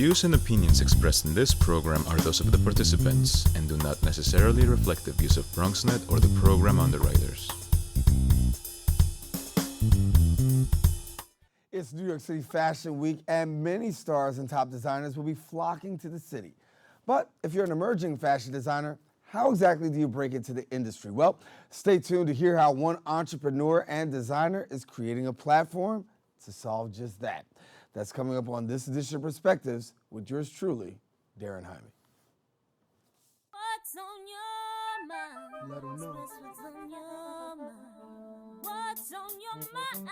views and opinions expressed in this program are those of the participants and do not necessarily reflect the views of BronxNet or the program underwriters. It's New York City Fashion Week, and many stars and top designers will be flocking to the city. But if you're an emerging fashion designer, how exactly do you break into the industry? Well, stay tuned to hear how one entrepreneur and designer is creating a platform to solve just that. That's coming up on this edition of Perspectives with yours truly, Daren Jaime. What's on your mind? Let 'em know. What's on your mind? What's on your mind?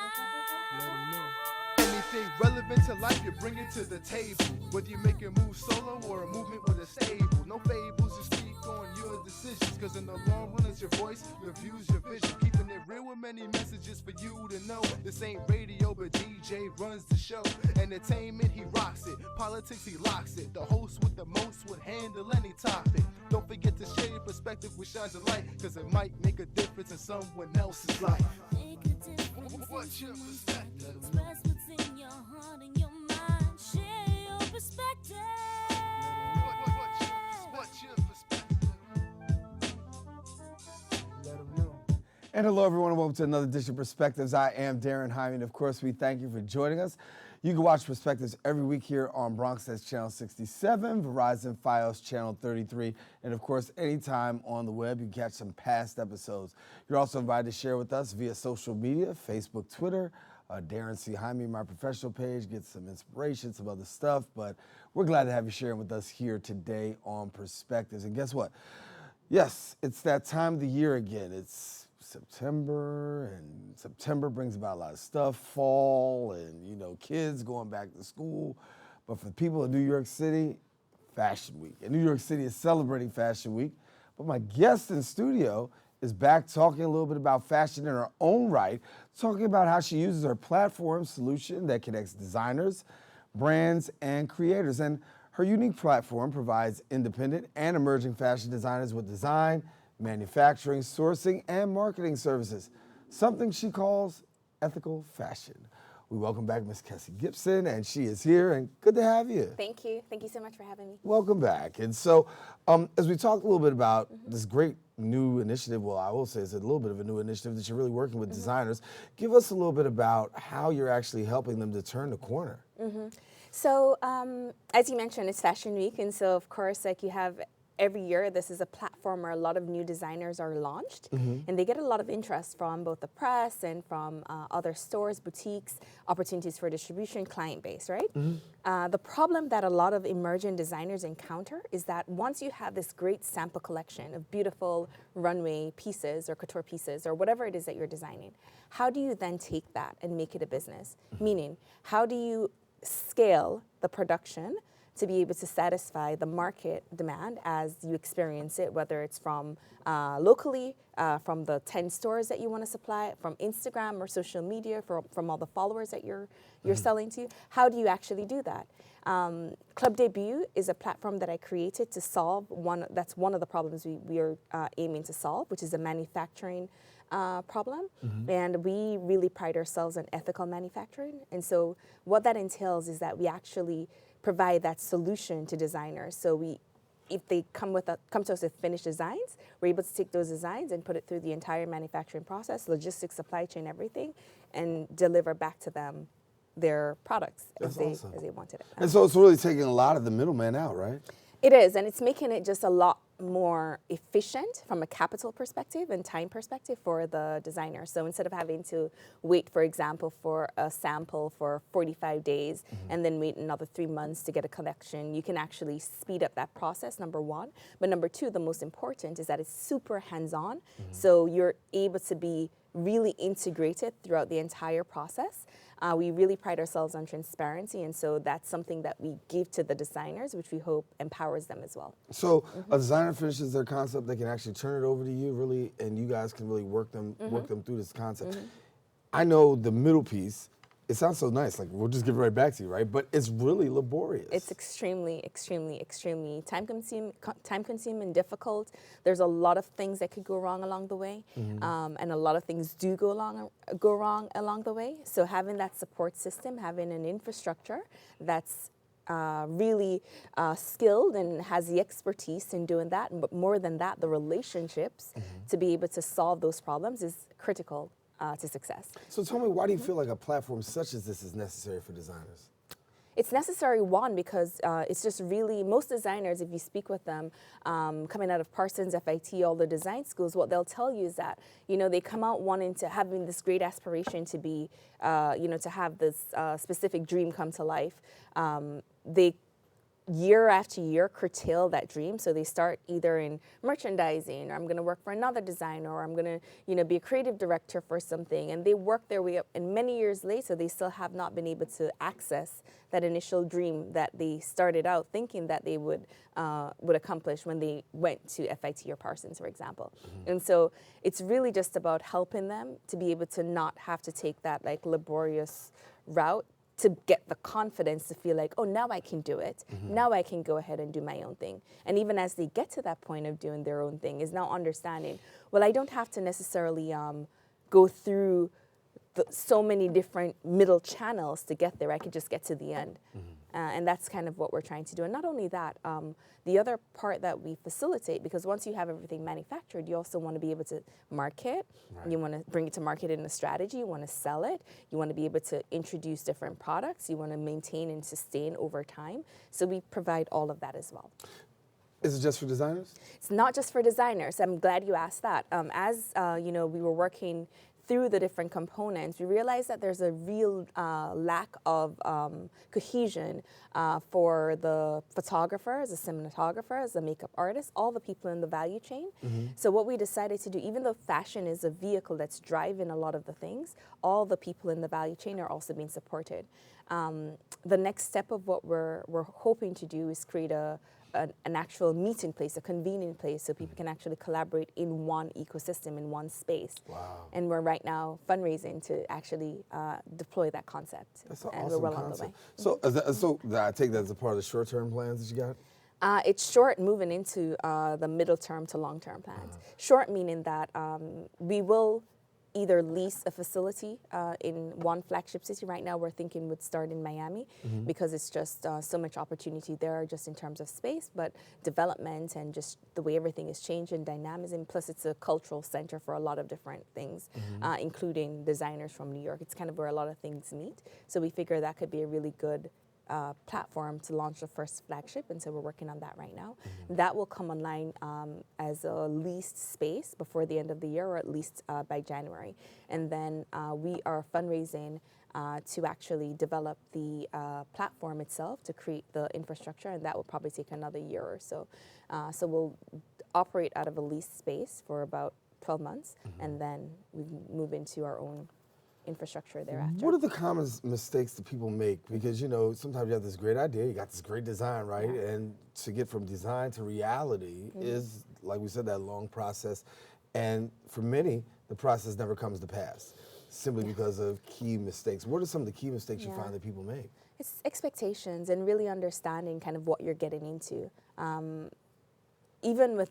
Let 'em know. Anything relevant to life, you bring it to the table. Whether you make a move solo or a movement with a stable. No fables, you speak on your decisions. Cause in the long run, it's your voice, your views, your vision. Keeping it real with many messages for you to know. This ain't radio, but DJ runs the show. Entertainment, he rocks it. Politics, he locks it. The host with the most would handle any topic. Don't forget to share your perspective with shines of light. Cause it might make a difference in someone else's life. Make a difference. What's your perspective? Express what's in your heart and your mind. Share your perspective. What's your perspective? Let 'em know. And hello, everyone, and welcome to another edition of Perspectives. I am Daren Jaime, and of course, we thank you for joining us. You can watch Perspectives every week here on BronxNet's Channel 67, Verizon Fios Channel 33, and of course, anytime on the web, you can catch some past episodes. You're also invited to share with us via social media, Facebook, Twitter, Daren C. Jaime, my professional page, get some inspiration, some other stuff, but we're glad to have you sharing with us here today on Perspectives. And guess what? Yes, it's that time of the year again. It's September, and September brings about a lot of stuff, fall, and, you know, kids going back to school. But for the people in New York City, Fashion Week. And New York City is celebrating Fashion Week. But my guest in studio is back talking a little bit about fashion in her own right, talking about how she uses her platform solution that connects designers, brands, and creators. And her unique platform provides independent and emerging fashion designers with design, manufacturing, sourcing, and marketing services, something she calls ethical fashion. We welcome back Miss Kesi Gibson, and she is here, and good to have you. Thank you. Thank you so much for having me. Welcome back. And so, as we talked a little bit about this great new initiative, well, I will say it's a little bit of a new initiative that you're really working with designers. Give us a little bit about how you're actually helping them to turn the corner. So, as you mentioned, it's Fashion Week, and so of course, like you have every year, this is a platform where a lot of new designers are launched, and they get a lot of interest from both the press and from other stores, boutiques, opportunities for distribution, client base, right? The problem that a lot of emerging designers encounter is that once you have this great sample collection of beautiful runway pieces or couture pieces or whatever it is that you're designing, how do you then take that and make it a business? Meaning, how do you scale the production to be able to satisfy the market demand as you experience it, whether it's from locally, from the 10 stores that you want to supply, from Instagram or social media, from all the followers that you're selling to. How do you actually do that? Club Debut is a platform that I created to solve one of the problems we are aiming to solve, which is a manufacturing problem. And we really pride ourselves on ethical manufacturing. And so what that entails is that we actually provide that solution to designers. So if they come to us with finished designs, we're able to take those designs and put it through the entire manufacturing process, logistics, supply chain, everything, and deliver back to them their products as they wanted it. And so it's really taking a lot of the middleman out, right? It is, and it's making it just a lot more efficient from a capital perspective and time perspective for the designer. So instead of having to wait, for example, for a sample for 45 days and then wait another 3 months to get a collection, you can actually speed up that process, number one. But number two, the most important is that it's super hands-on. So you're able to be really integrated throughout the entire process. We really pride ourselves on transparency, and so that's something that we give to the designers, which we hope empowers them as well. So a designer finishes their concept, they can actually turn it over to you, really, and you guys can really work them through this concept. I know the middle piece, it sounds so nice, like we'll just give it right back to you, right? But it's really laborious. It's extremely time-consuming and difficult. There's a lot of things that could go wrong along the way, and a lot of things do go wrong along the way. So having that support system, having an infrastructure that's really skilled and has the expertise in doing that. But more than that, the relationships to be able to solve those problems is critical to success. So tell me, why do you feel like a platform such as this is necessary for designers? It's necessary, one, because it's just really, most designers, if you speak with them, coming out of Parsons, FIT, all the design schools, what they'll tell you is that, they come out having this great aspiration to be, to have this specific dream come to life. They year after year curtail that dream. So they start either in merchandising, or I'm going to work for another designer, or I'm going to, be a creative director for something. And they work their way up. And many years later, they still have not been able to access that initial dream that they started out thinking that they would accomplish when they went to FIT or Parsons, for example. And so it's really just about helping them to be able to not have to take that laborious route, to get the confidence to feel like, oh, now I can do it. Now I can go ahead and do my own thing. And even as they get to that point of doing their own thing, is now understanding, well, I don't have to necessarily go through so many different middle channels to get there. I could just get to the end. And that's kind of what we're trying to do. And not only that, the other part that we facilitate, because once you have everything manufactured, you also want to be able to market. Right. You want to bring it to market in a strategy. You want to sell it. You want to be able to introduce different products. You want to maintain and sustain over time. So we provide all of that as well. Is it just for designers? It's not just for designers. I'm glad you asked that. As we were working through the different components, we realized that there's a real lack of cohesion for the photographers, the cinematographers, the makeup artists, all the people in the value chain. So what we decided to do, even though fashion is a vehicle that's driving a lot of the things, all the people in the value chain are also being supported. The next step of what we're hoping to do is create an actual meeting place, a convening place, so people can actually collaborate in one ecosystem, in one space. Wow. And we're right now fundraising to actually deploy that concept. That's an and awesome we're well concept. on the way. So I take that as a part of the short-term plans that you got? It's short, moving into the middle term to long-term plans. Short meaning that we will either lease a facility in one flagship city. Right now we're thinking would start in Miami because it's just so much opportunity there just in terms of space, but development and just the way everything is changing, dynamism, plus it's a cultural center for a lot of different things, including designers from New York. It's kind of where a lot of things meet. So we figure that could be a really good platform to launch the first flagship, and so we're working on that right now. That will come online as a leased space before the end of the year, or at least by January. And then we are fundraising to actually develop the platform itself, to create the infrastructure, and that will probably take another year or so. So we'll operate out of a leased space for about 12 months, and then we move into our own infrastructure thereafter. What are the common mistakes that people make? Because, sometimes you have this great idea, you got this great design, right? Yeah. And to get from design to reality is, like we said, that long process. And for many, the process never comes to pass, simply because of key mistakes. What are some of the key mistakes you find that people make? It's expectations and really understanding kind of what you're getting into. Even with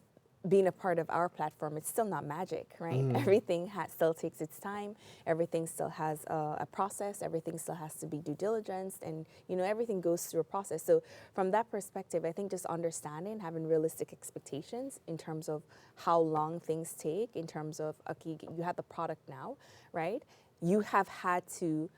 being a part of our platform, it's still not magic, right? Everything still takes its time. Everything still has a process. Everything still has to be due diligence, and everything goes through a process. So from that perspective, I think just understanding, having realistic expectations in terms of how long things take, in terms of, okay, you have the product now, right? You have had to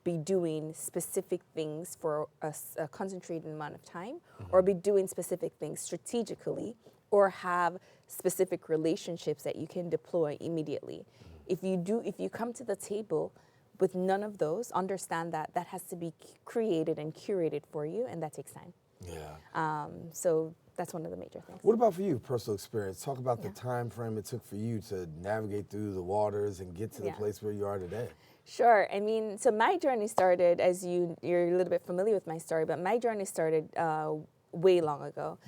be doing specific things for a concentrated amount of time, or be doing specific things strategically, or have specific relationships that you can deploy immediately. If you come to the table with none of those, understand that that has to be created and curated for you, and that takes time. Yeah. So that's one of the major things. What about for you, personal experience? Talk about the time frame it took for you to navigate through the waters and get to the place where you are today. Sure. I mean, so my journey started, as you're a little bit familiar with my story, but my journey started way long ago.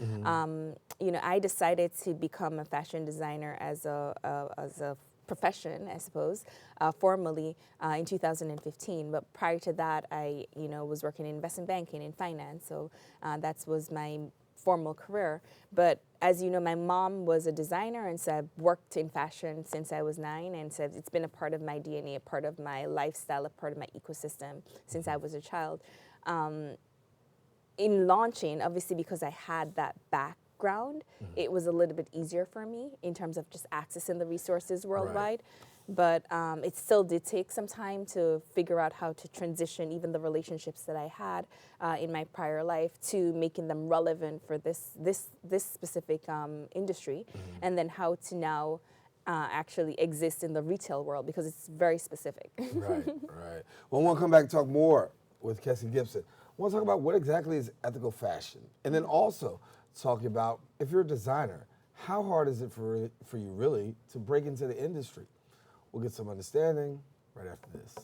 I decided to become a fashion designer as a profession, I suppose, formally in 2015. But prior to that, I was working in investment banking and finance. So that was my formal career. But as you know, my mom was a designer, and so I've worked in fashion since I was 9, and so it's been a part of my DNA, a part of my lifestyle, a part of my ecosystem since I was a child. in launching, obviously because I had that background, it was a little bit easier for me in terms of just accessing the resources worldwide. But it still did take some time to figure out how to transition even the relationships that I had in my prior life to making them relevant for this specific industry, and then how to now actually exist in the retail world because it's very specific. Right. Well, we'll come back and talk more with Kesi Gibson. I want to talk about what exactly is ethical fashion, and then also talking about if you're a designer, how hard is it for you really to break into the industry? We'll get some understanding right after this.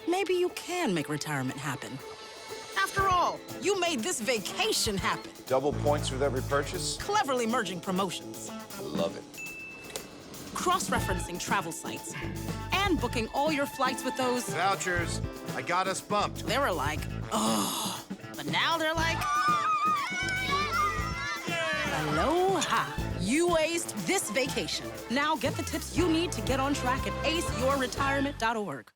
Maybe you can make retirement happen. After all, you made this vacation happen. Double points with every purchase? Cleverly merging promotions. I love it. Cross-referencing travel sites. And booking all your flights with those... Vouchers. I got us bumped. They were like, oh. But now they're like... Aloha. You aced this vacation. Now get the tips you need to get on track at aceyourretirement.org.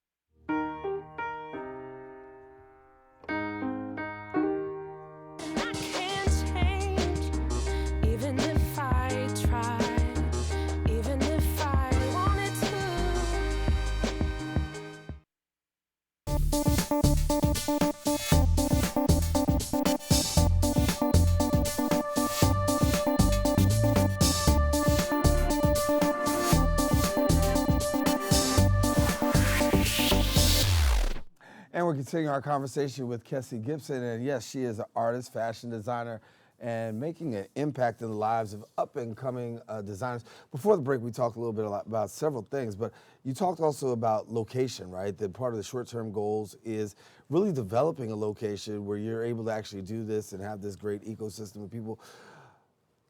And we're continuing our conversation with Kesi Gibson, and yes, she is an artist, fashion designer, and making an impact in the lives of up-and-coming designers. Before the break, we talked a little bit about several things, but you talked also about location, right? That part of the short-term goals is really developing a location where you're able to actually do this and have this great ecosystem of people.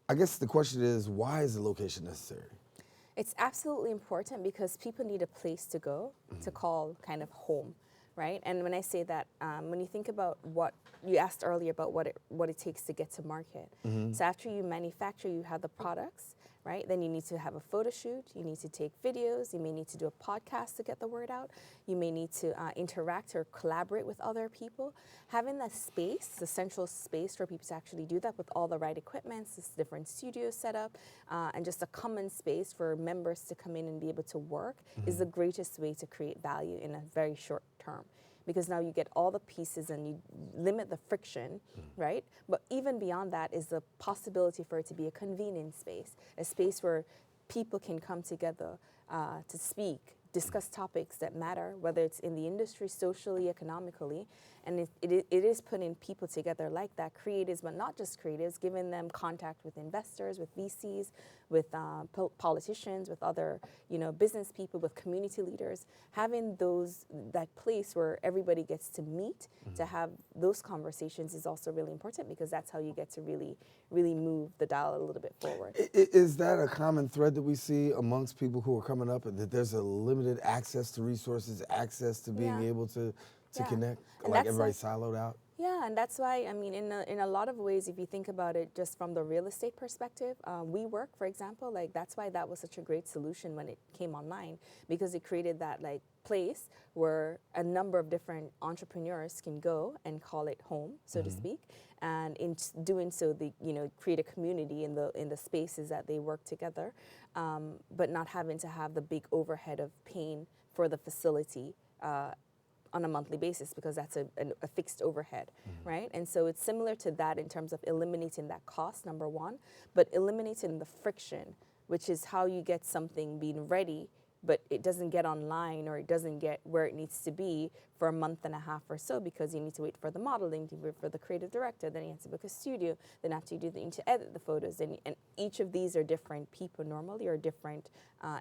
I guess the question is, why is the location necessary? It's absolutely important because people need a place to go to call kind of home. Right, and when I say that, when you think about what you asked earlier about what it takes to get to market. So after you manufacture, you have the products, right? Then you need to have a photo shoot. You need to take videos. You may need to do a podcast to get the word out. You may need to interact or collaborate with other people. Having that space, the central space for people to actually do that with all the right equipment, this different studio setup, and just a common space for members to come in and be able to work is the greatest way to create value in a very short term. Because now you get all the pieces and you limit the friction, right? But even beyond that is the possibility for it to be a convenient space, a space where people can come together to speak, discuss topics that matter, whether it's in the industry, socially, economically, and it is putting people together like that, creatives, but not just creatives, giving them contact with investors, with VCs, with politicians, with other, business people, with community leaders, having that place where everybody gets to meet, to have those conversations is also really important because that's how you get to really, really move the dial a little bit forward. Is that a common thread that we see amongst people who are coming up, that there's a limited access to resources, access to being able to connect, and like everybody's siloed out? Yeah, and that's why, in a lot of ways, if you think about it just from the real estate perspective, WeWork, for example, that's why that was such a great solution when it came online, because it created that place where a number of different entrepreneurs can go and call it home, so to speak, and in doing so, they create a community in the spaces that they work together, but not having to have the big overhead of paying for the facility on a monthly basis because that's a fixed overhead, right? And so it's similar to that in terms of eliminating that cost, number one, but eliminating the friction, which is how you get something being ready, but it doesn't get online or it doesn't get where it needs to be for a month and a half or so because you need to wait for the modeling, you wait for the creative director, then you have to book a studio, then after you need to edit the photos, and each of these are different people normally or different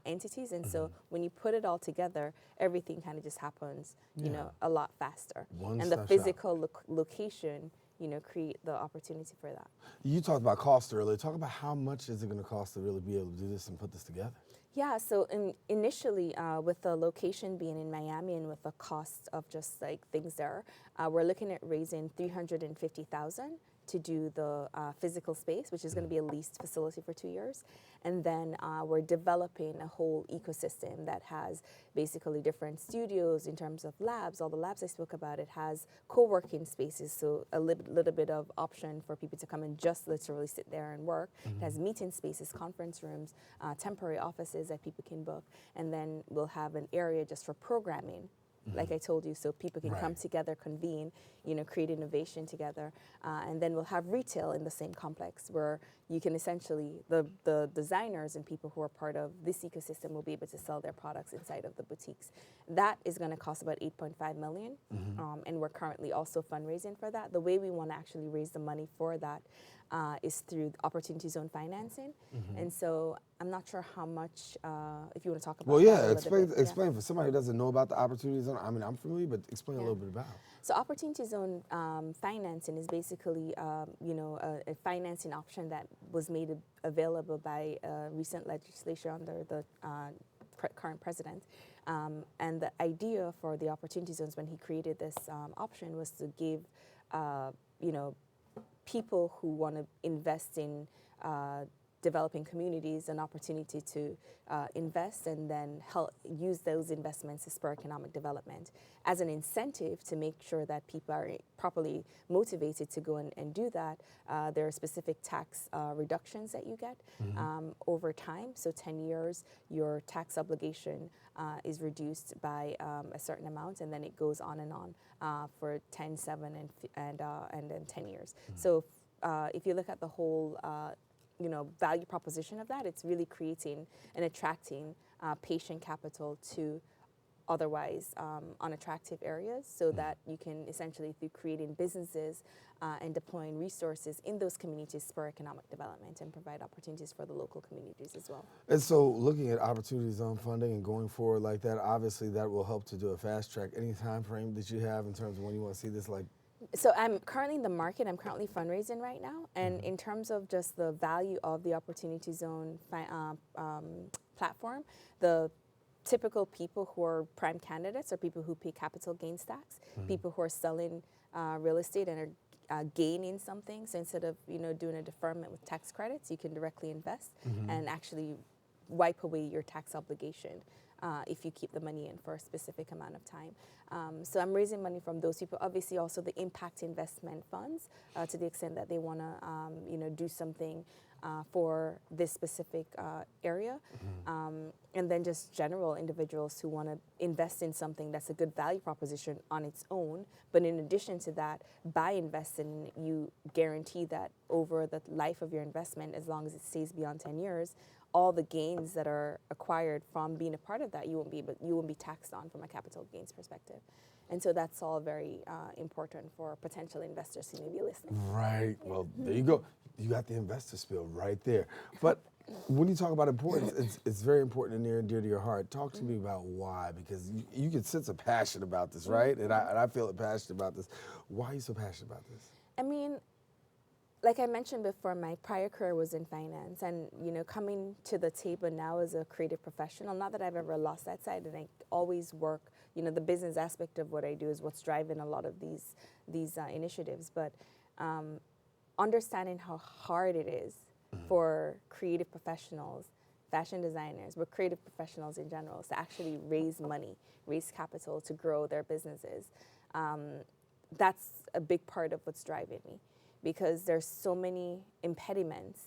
entities, and so when you put it all together, everything kind of just happens, you know, a lot faster. And the physical location, you know, create the opportunity for that. You talked about cost earlier. Talk about how much is it going to cost to really be able to do this and put this together? Yeah, so initially, with the location being in Miami and with the cost of just like things there, we're looking at raising $350,000 to do the physical space, which is going to be a leased facility for 2 years. And then we're developing a whole ecosystem that has basically different studios in terms of labs. All the labs I spoke about, it has co-working spaces, so a little bit of option for people to come and just literally sit there and work. It has meeting spaces, conference rooms, temporary offices that people can book. And then we'll have an area just for programming, like I told you, so people can come together, convene, you know, create innovation together. And then we'll have retail in the same complex where you can essentially, the designers and people who are part of this ecosystem will be able to sell their products inside of the boutiques. That is going to cost about $8.5 million, and we're currently also fundraising for that. The way we want to actually raise the money for that is through Opportunity Zone financing. And so I'm not sure how much, if you want to talk about that. Explain for somebody who doesn't know about the Opportunity Zone. I mean, I'm familiar, but explain a little bit about it. So Opportunity Zone financing is basically, you know, a financing option that was made available by recent legislation under the current president. And the idea for the Opportunity Zones when he created this option was to give, you know, people who want to invest in developing communities an opportunity to invest and then help use those investments to spur economic development as an incentive to make sure that people are properly motivated to go and do that. There are specific tax reductions that you get over time. So 10 years, your tax obligation is reduced by a certain amount, and then it goes on and on for 10, 7, and then 10 years. So if you look at the whole you know, value proposition of that, it's really creating and attracting patient capital to otherwise unattractive areas so that you can essentially, through creating businesses and deploying resources in those communities, spur economic development and provide opportunities for the local communities as well. And so looking at Opportunity Zone funding and going forward like that, obviously that will help to do a fast track. Any time frame that you have in terms of when you want to see this, like? So I'm currently in the market. I'm currently fundraising right now. And in terms of just the value of the Opportunity Zone platform, the typical people who are prime candidates are people who pay capital gains tax, people who are selling real estate and are gaining something. So instead of, you know, doing a deferment with tax credits, you can directly invest and actually wipe away your tax obligation if you keep the money in for a specific amount of time. So I'm raising money from those people. Obviously, also the impact investment funds, to the extent that they want to, you know, do something for this specific area. And then just general individuals who want to invest in something that's a good value proposition on its own. But in addition to that, by investing, you guarantee that over the life of your investment, as long as it stays beyond 10 years, all the gains that are acquired from being a part of that, you won't be taxed on from a capital gains perspective. And so that's all very important for potential investors who may be listening. Right. Well, there you go. You got the investor spill right there. But when you talk about importance, it's very important and near and dear to your heart. Talk to me about why, because you can sense a passion about this, right? And I feel passionate about this. Why are you so passionate about this? I mean, like I mentioned before, my prior career was in finance, and, you know, coming to the table now as a creative professional, not that I've ever lost that side, and I always work, you know, the business aspect of what I do is what's driving a lot of these initiatives, but understanding how hard it is for creative professionals, fashion designers, but creative professionals in general, to actually raise money, raise capital to grow their businesses. That's a big part of what's driving me, because there's so many impediments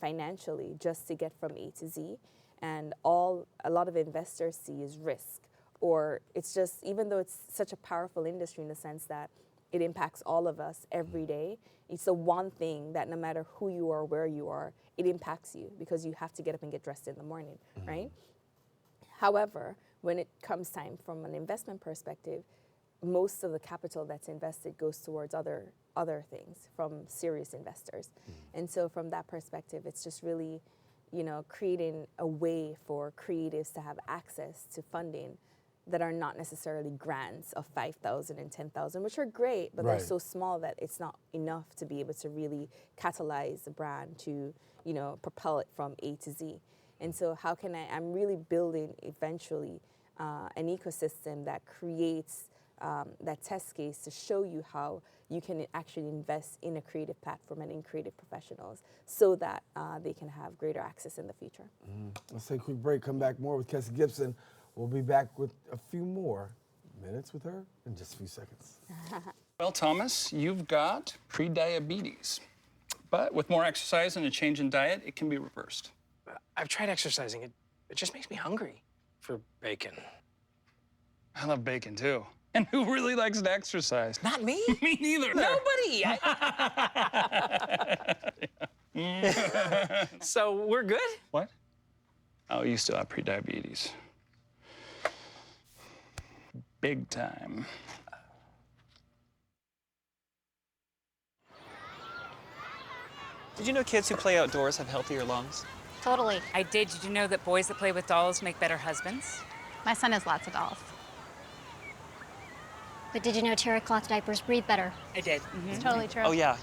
financially just to get from A to Z, and a lot of investors see is risk or it's just, even though it's such a powerful industry in the sense that it impacts all of us every day, it's the one thing that no matter who you are, where you are, it impacts you because you have to get up and get dressed in the morning, right? However, when it comes time from an investment perspective, most of the capital that's invested goes towards other things from serious investors. And so from that perspective, it's just really, creating a way for creatives to have access to funding that are not necessarily grants of 5,000 and 10,000, which are great, but they're so small that it's not enough to be able to really catalyze the brand to, propel it from A to Z. And so how can I'm really building eventually an ecosystem that creates that test case to show you how you can actually invest in a creative platform and in creative professionals so that they can have greater access in the future. Let's take a quick break, come back more with Kesi Gibson. We'll be back with a few more minutes with her in just a few seconds. Well, Thomas, you've got pre-diabetes. But with more exercise and a change in diet, it can be reversed. I've tried exercising. It just makes me hungry for bacon. I love bacon, too. And who really likes to exercise? Not me. Me neither. Nobody. So we're good? What? Oh, you still have pre-diabetes. Big time. Did you know kids who play outdoors have healthier lungs? Totally. I did. Did you know that boys that play with dolls make better husbands? My son has lots of dolls. But did you know terracloth diapers breathe better? I did. It's totally true. Oh, yeah.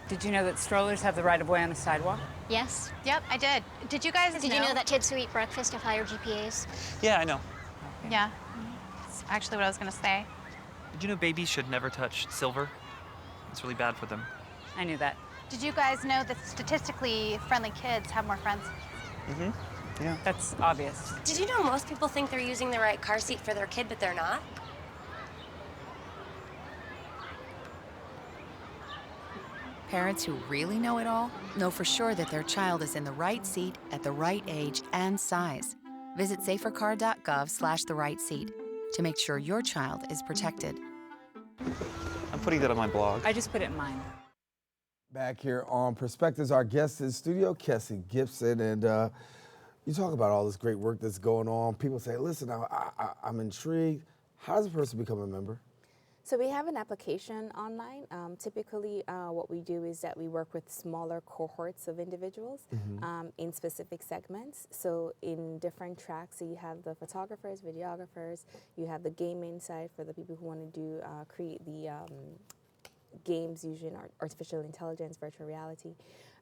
Did you know that strollers have the right of way on the sidewalk? Yes. Yep, I did. Did you guys Did you know that kids who eat breakfast have higher GPAs? Yeah, I know. Yeah. That's actually what I was going to say. Did you know babies should never touch silver? It's really bad for them. I knew that. Did you guys know that statistically friendly kids have more friends? Mm-hmm. Yeah. That's obvious. Did you know most people think they're using the right car seat for their kid, but they're not? Parents who really know it all know for sure that their child is in the right seat at the right age and size. Visit safercar.gov/the right seat to make sure your child is protected. I'm putting that on my blog. I just put it in mine. Back here on Perspectives, our guest in studio, Kesi Gibson, and you talk about all this great work that's going on. People say, listen, I'm intrigued. How does a person become a member? So we have an application online. Typically, what we do is that we work with smaller cohorts of individuals in specific segments. So in different tracks, so you have the photographers, videographers, you have the gaming side for the people who want to do create the games using artificial intelligence, virtual reality.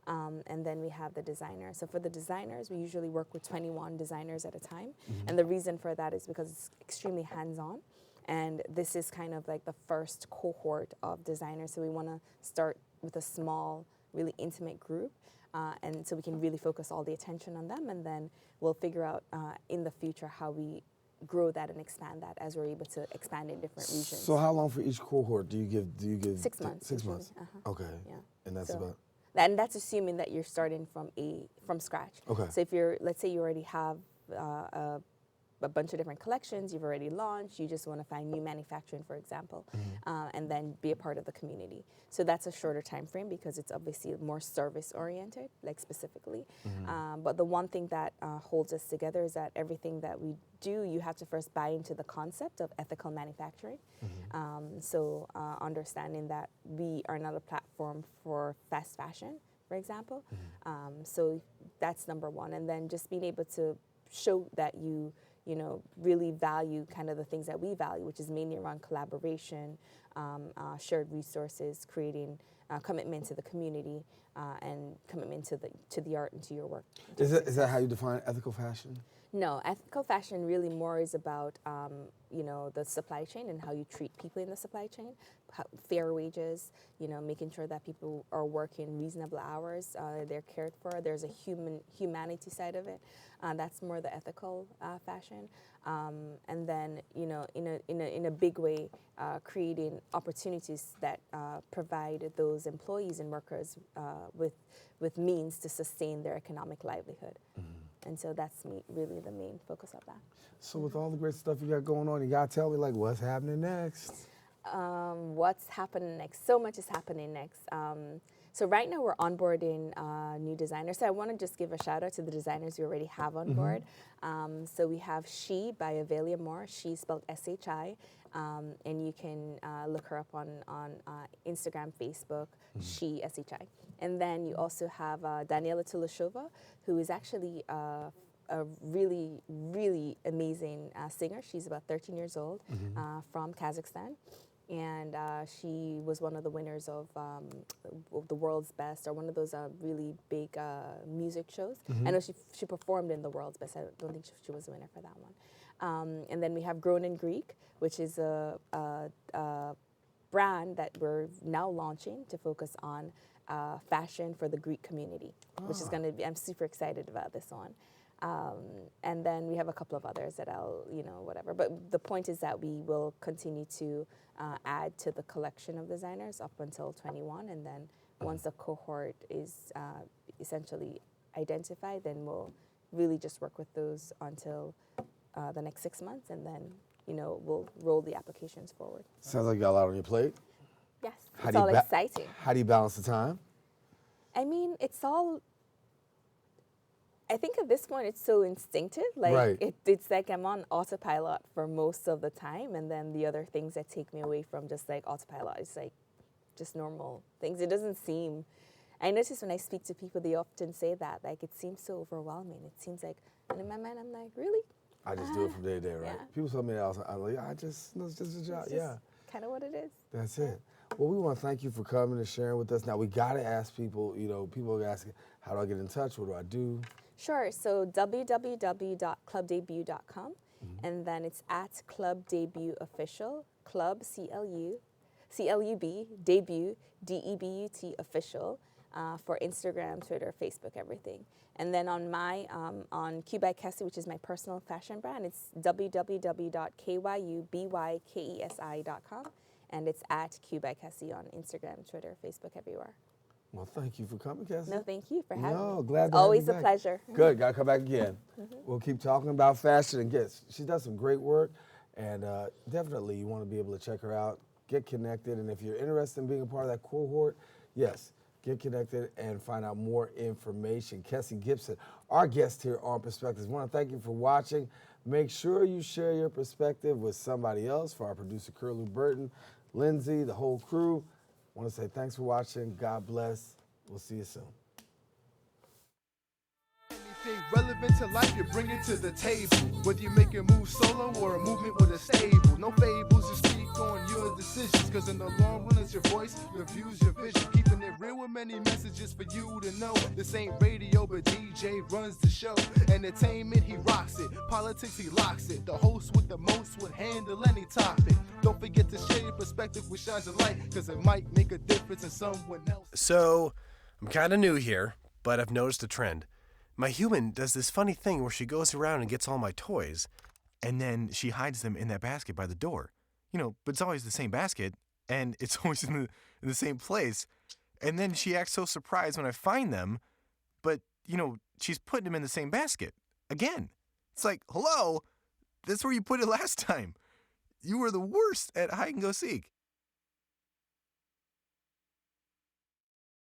And then we have the designers. So for the designers, we usually work with 21 designers at a time. And the reason for that is because it's extremely hands-on. And this is kind of like the first cohort of designers. So we want to start with a small, really intimate group. And so we can really focus all the attention on them. And then we'll figure out in the future how we grow that and expand that as we're able to expand in different regions. So how long for each cohort do you give? 6 months. 6 months. Okay. Yeah. And that's about? And that's assuming that you're starting from scratch. Okay. So if let's say you already have a bunch of different collections you've already launched, you just want to find new manufacturing, for example, and then be a part of the community. So that's a shorter time frame because it's obviously more service oriented, like specifically. But the one thing that holds us together is that everything that we do, you have to first buy into the concept of ethical manufacturing. So understanding that we are not a platform for fast fashion, for example. So that's number one. And then just being able to show that you really value kind of the things that we value, which is mainly around collaboration, shared resources, creating commitment to the community, and commitment to the art and to your work. Is that how you define ethical fashion? No, ethical fashion really more is about the supply chain and how you treat people in the supply chain, fair wages, making sure that people are working reasonable hours, they're cared for. There's a humanity side of it. That's more the ethical fashion, and then in a big way, creating opportunities that provide those employees and workers with means to sustain their economic livelihood. And so that's really the main focus of that. So with all the great stuff you got going on, you got to tell me, like, what's happening next? What's happening next? So much is happening next. So right now we're onboarding new designers. So I want to just give a shout out to the designers we already have on board. So we have She by Avelia Moore. She spelled S-H-I. And you can look her up on Instagram, Facebook, She, S-H-I. And then you also have Daniela Tulashova, who is actually a really, really amazing singer. She's about 13 years old from Kazakhstan. And she was one of the winners of the World's Best, or one of those really big music shows. I know she performed in the World's Best. I don't think she was a winner for that one. And then we have Grown in Greek, which is a brand that we're now launching to focus on fashion for the Greek community, which is going to be, I'm super excited about this one. And then we have a couple of others that I'll, whatever. But the point is that we will continue to add to the collection of designers up until 21. And then once the cohort is essentially identified, then we'll really just work with those until the next 6 months. And then, we'll roll the applications forward. Sounds like you got a lot on your plate. Yes, it's all exciting. How do you balance the time? I mean, I think at this point it's so instinctive. Like it's like I'm on autopilot for most of the time, and then the other things that take me away from just like autopilot is like just normal things. It doesn't seem. I notice when I speak to people, they often say that like it seems so overwhelming. It seems like, and in my mind, I'm like, really? I just do it from day to day, right? Yeah. People tell me that all the time. I'm like, it's just a job. Yeah. Kind of what it is. That's it. Well, we want to thank you for coming and sharing with us. Now, we got to ask people, people are asking, how do I get in touch? What do I do? Sure. So www.clubdebut.com, and then it's at Club Debut Official, Club CLUB, Debut, DEBUT Official, for Instagram, Twitter, Facebook, everything. And then on my on Q by Kesi, which is my personal fashion brand, it's www.kyubykesi.com, and it's at Q by Kesi on Instagram, Twitter, Facebook, everywhere. Well, thank you for coming, Kesi. No, thank you for having me. No, glad to Always have you a back. pleasure. Good, got to come back again. We'll keep talking about fashion and gifts. She does some great work, and definitely you want to be able to check her out, get connected, and if you're interested in being a part of that cohort, yes, get connected and find out more information. Kesi Gibson, our guest here on Perspectives. I want to thank you for watching. Make sure you share your perspective with somebody else. For our producer, Curlew Burton, Lindsay, the whole crew, I want to say thanks for watching. God bless. We'll see you soon. Anything relevant to life, you bring it to the table. Whether you make a move solo or a movement with a stable. No fables, you speak on your decisions. Cause in the long run, it's your voice, your views, your vision. Keeping it real with many messages for you to know. This ain't radio, but DJ runs the show. Entertainment, he rocks it. Politics, he locks it. The host with the most would handle any topic. Don't forget to share your perspective with shines of light, cause it might make a difference in someone else. So, I'm kind of new here, but I've noticed a trend. My human does this funny thing where she goes around and gets all my toys, and then she hides them in that basket by the door. But it's always the same basket, and it's always in the same place. And then she acts so surprised when I find them, but, she's putting them in the same basket. Again. It's like, hello? That's where you put it last time. You were the worst at hide and go seek.